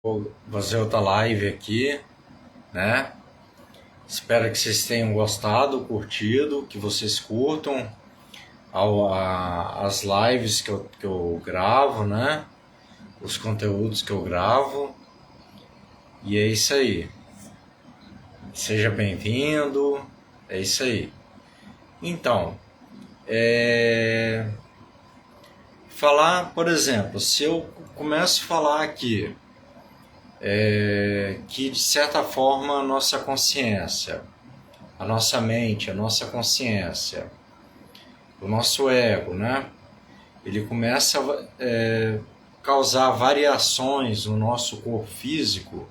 Vou fazer outra live aqui, né? Espero que vocês tenham gostado, curtido, que vocês curtam as lives que eu gravo, né? Os conteúdos que eu gravo. E é isso aí. Seja bem-vindo. É isso aí. Então, falar, por exemplo, se eu começo a falar aqui que de certa forma a nossa consciência, a nossa mente, a nossa consciência, o nosso ego, né? Ele começa a causar variações no nosso corpo físico,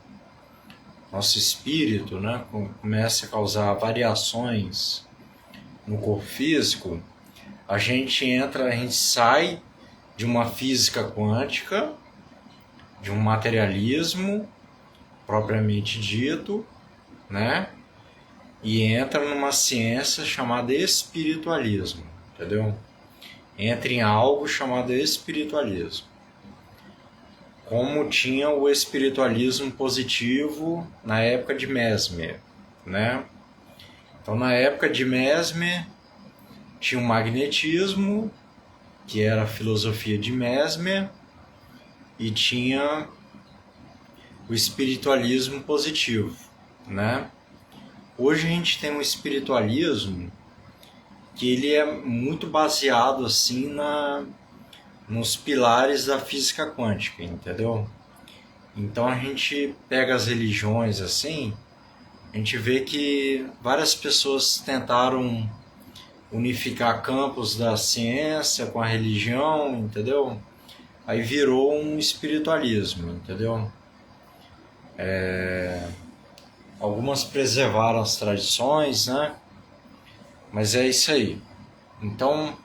nosso espírito, né? Começa a causar variações no corpo físico. A gente sai de uma física quântica, de um materialismo propriamente dito, né? E entra numa ciência chamada espiritualismo, entendeu? Entra em algo chamado espiritualismo. Como tinha o espiritualismo positivo na época de Mesmer, né? Então, na época de Mesmer, tinha o magnetismo, que era a filosofia de Mesmer, e tinha o espiritualismo positivo, né? Hoje a gente tem um espiritualismo que ele é muito baseado assim nos pilares da física quântica, entendeu? Então a gente pega as religiões assim, a gente vê que várias pessoas tentaram unificar campos da ciência com a religião, entendeu? Aí virou um espiritualismo, entendeu? Algumas preservaram as tradições, né? Mas é isso aí. Então,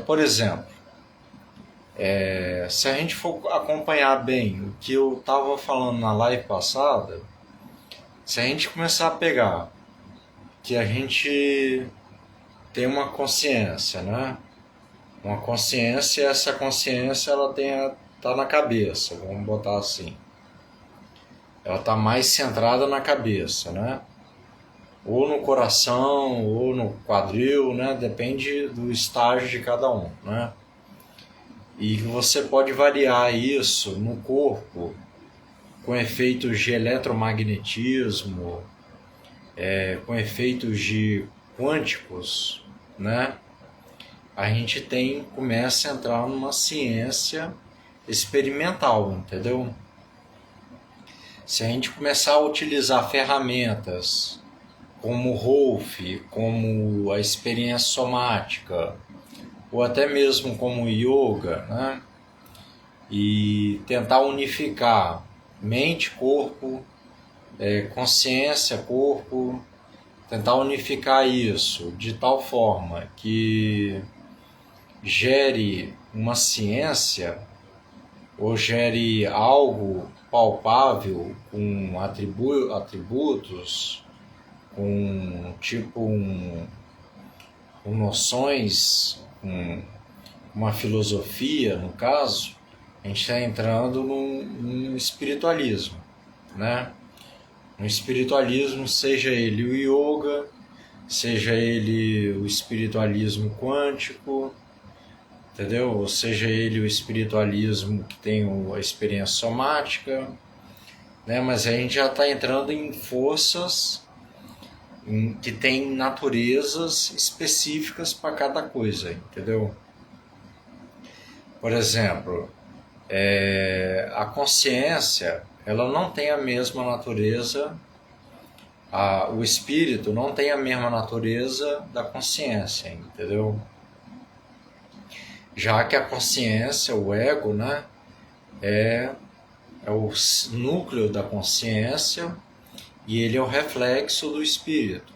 por exemplo, se a gente for acompanhar bem o que eu estava falando na live passada, se a gente começar a pegar que a gente tem uma consciência, né? Uma consciência, essa consciência ela tá na cabeça, vamos botar assim. Ela tá mais centrada na cabeça, né? Ou no coração, ou no quadril, né? Depende do estágio de cada um, né? E você pode variar isso no corpo com efeitos de eletromagnetismo, com efeitos de quânticos, né? A gente começa a entrar numa ciência experimental, entendeu? Se a gente começar a utilizar ferramentas como o Rolf, como a experiência somática, ou até mesmo como o yoga, né? E tentar unificar mente, corpo, consciência, corpo, tentar unificar isso de tal forma que gere uma ciência ou gere algo palpável com atributos, com noções, com uma filosofia, no caso, a gente está entrando num espiritualismo, né? Um espiritualismo, seja ele o yoga, seja ele o espiritualismo quântico, entendeu? Ou seja ele o espiritualismo que tem a experiência somática, né? Mas a gente já está entrando em forças que têm naturezas específicas para cada coisa, entendeu? Por exemplo, a consciência ela não tem a mesma natureza, o espírito não tem a mesma natureza da consciência, entendeu? Já que a consciência, o ego, né, é o núcleo da consciência e ele é o reflexo do espírito,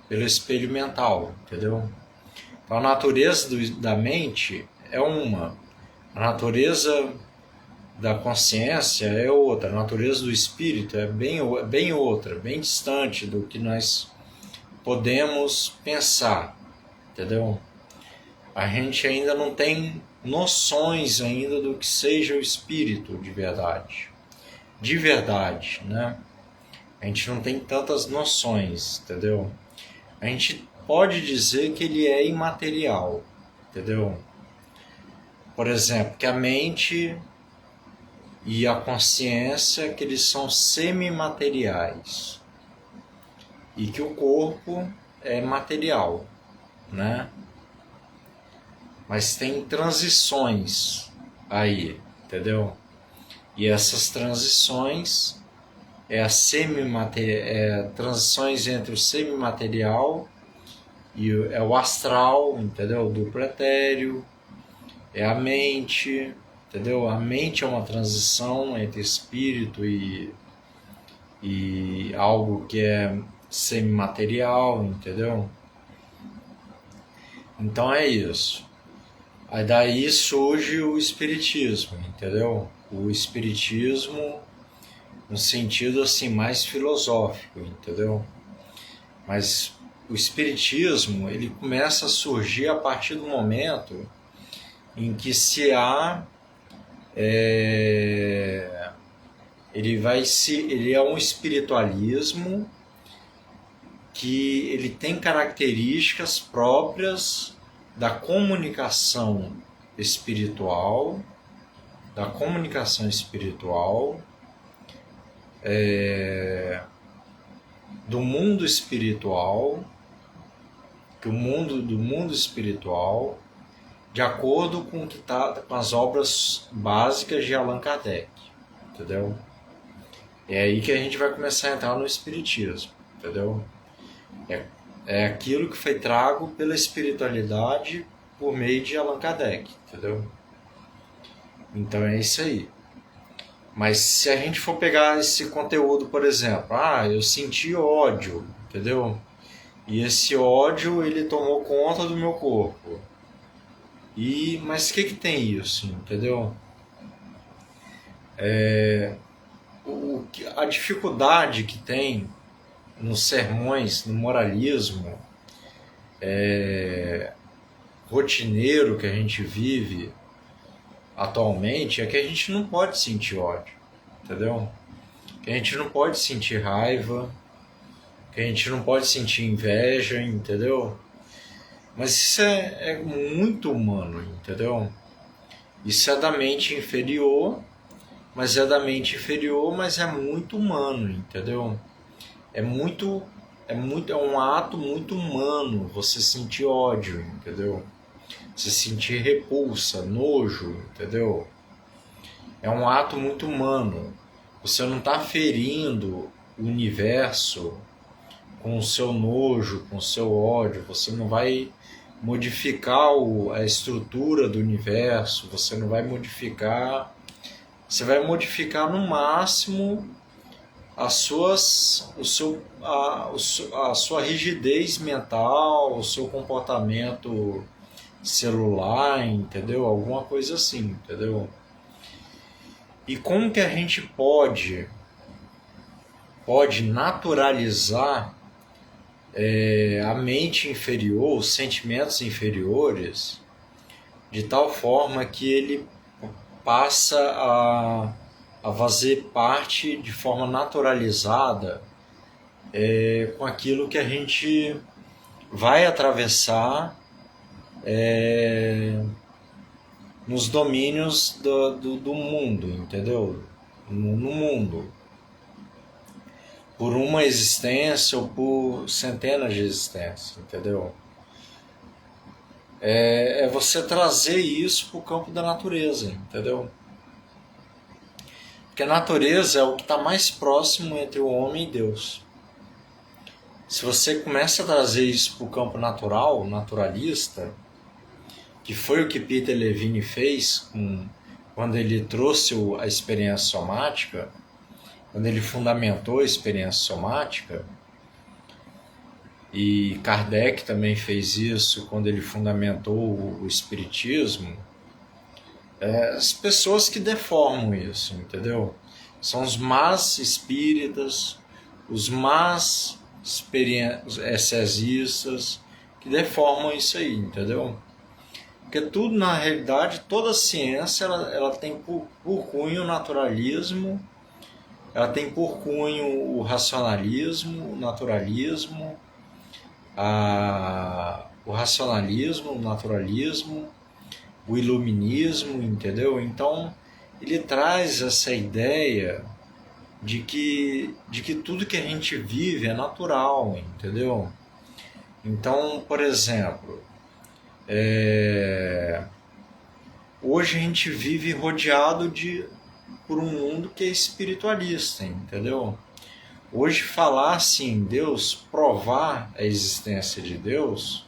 pelo espelho mental, entendeu? Então a natureza da mente é uma, a natureza da consciência é outra, a natureza do espírito é bem outra, bem distante do que nós podemos pensar, entendeu? A gente ainda não tem noções ainda do que seja o espírito de verdade. de verdade, né? A gente não tem tantas noções, entendeu? A gente pode dizer que ele é imaterial, entendeu? Por exemplo, que a mente e a consciência, que eles são semimateriais e que o corpo é material, né? Mas tem transições aí, entendeu? E essas transições transições entre o semimaterial e o astral, entendeu? Do pretéreo, é a mente, entendeu? A mente é uma transição entre espírito e algo que é semimaterial, entendeu? Então é isso. Aí daí surge o espiritismo, entendeu? O espiritismo no sentido assim mais filosófico, entendeu? Mas o espiritismo, ele começa a surgir a partir do momento em que ele é um espiritualismo que ele tem características próprias da comunicação espiritual, do mundo espiritual, do mundo espiritual, de acordo com o que tá com as obras básicas de Allan Kardec, entendeu? É aí que a gente vai começar a entrar no espiritismo, entendeu? É aquilo que foi trago pela espiritualidade por meio de Allan Kardec, entendeu? Então é isso aí. Mas se a gente for pegar esse conteúdo, por exemplo, eu senti ódio, entendeu? E esse ódio, ele tomou conta do meu corpo. Mas o que tem isso, entendeu? A dificuldade que tem nos sermões, no moralismo rotineiro que a gente vive atualmente é que a gente não pode sentir ódio, entendeu? Que a gente não pode sentir raiva, que a gente não pode sentir inveja, entendeu? Mas isso é muito humano, entendeu? Isso é da mente inferior, mas é muito humano, entendeu? É um ato muito humano você sentir ódio, entendeu? Você sentir repulsa, nojo, entendeu? É um ato muito humano. Você não está ferindo o universo com o seu nojo, com o seu ódio. Você não vai modificar a estrutura do universo. Você não vai modificar. Você vai modificar no máximo a sua rigidez mental, o seu comportamento celular, entendeu? Alguma coisa assim, entendeu? E como que a gente pode naturalizar a mente inferior, os sentimentos inferiores, de tal forma que ele passa a fazer parte de forma naturalizada com aquilo que a gente vai atravessar nos domínios do mundo, entendeu? No mundo. Por uma existência ou por centenas de existências, entendeu? É você trazer isso para o campo da natureza, entendeu? Porque a natureza é o que está mais próximo entre o homem e Deus. Se você começa a trazer isso para o campo natural, naturalista, que foi o que Peter Levine fez quando ele trouxe a experiência somática, quando ele fundamentou a experiência somática, e Kardec também fez isso quando ele fundamentou o espiritismo, as pessoas que deformam isso, entendeu? São os más espíritas, os más excesistas que deformam isso aí, entendeu? Porque tudo, na realidade, toda ciência ela tem por cunho o naturalismo ela tem por cunho o racionalismo, o naturalismo, o racionalismo, o naturalismo, o iluminismo, entendeu? Então, ele traz essa ideia de que tudo que a gente vive é natural, entendeu? Então, por exemplo, hoje a gente vive rodeado por um mundo que é espiritualista, entendeu? Hoje falar assim, Deus, provar a existência de Deus,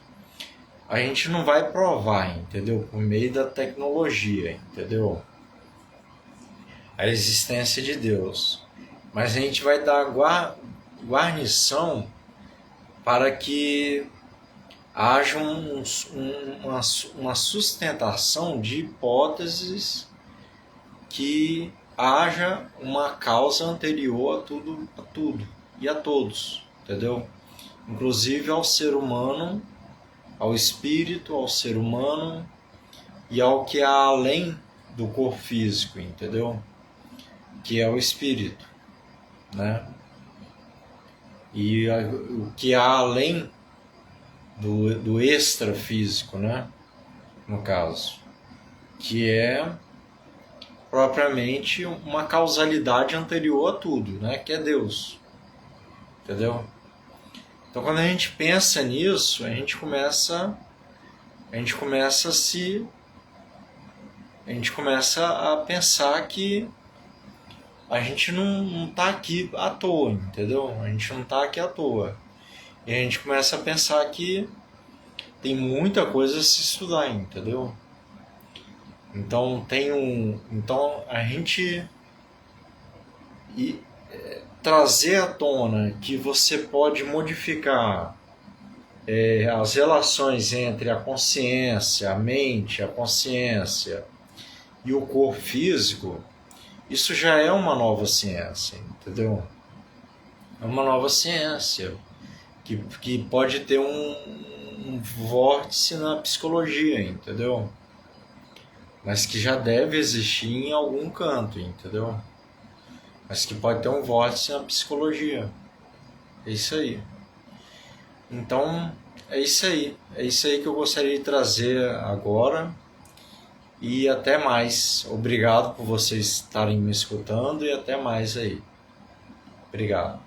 a gente não vai provar, entendeu? Por meio da tecnologia, entendeu? A existência de Deus. Mas a gente vai dar guarnição para que haja uma sustentação de hipóteses que haja uma causa anterior a tudo e a todos, entendeu? Inclusive ao ser humano, ao espírito, ao ser humano e ao que há além do corpo físico, entendeu? Que é o espírito, né? E o que há além do extrafísico, né? No caso, que é propriamente uma causalidade anterior a tudo, né? Que é Deus, entendeu? Então, quando a gente pensa nisso, a gente começa a pensar que a gente não está aqui à toa, entendeu? A gente não está aqui à toa. E a gente começa a pensar que tem muita coisa a se estudar, entendeu? Então então a gente trazer à tona que você pode modificar as relações entre a consciência, a mente, a consciência e o corpo físico, isso já é uma nova ciência, entendeu? É uma nova ciência que pode ter um vórtice na psicologia, entendeu? Mas que já deve existir em algum canto, entendeu? Mas que pode ter um vórtice na psicologia. É isso aí. Então, é isso aí. É isso aí que eu gostaria de trazer agora. E até mais. Obrigado por vocês estarem me escutando e até mais aí. Obrigado.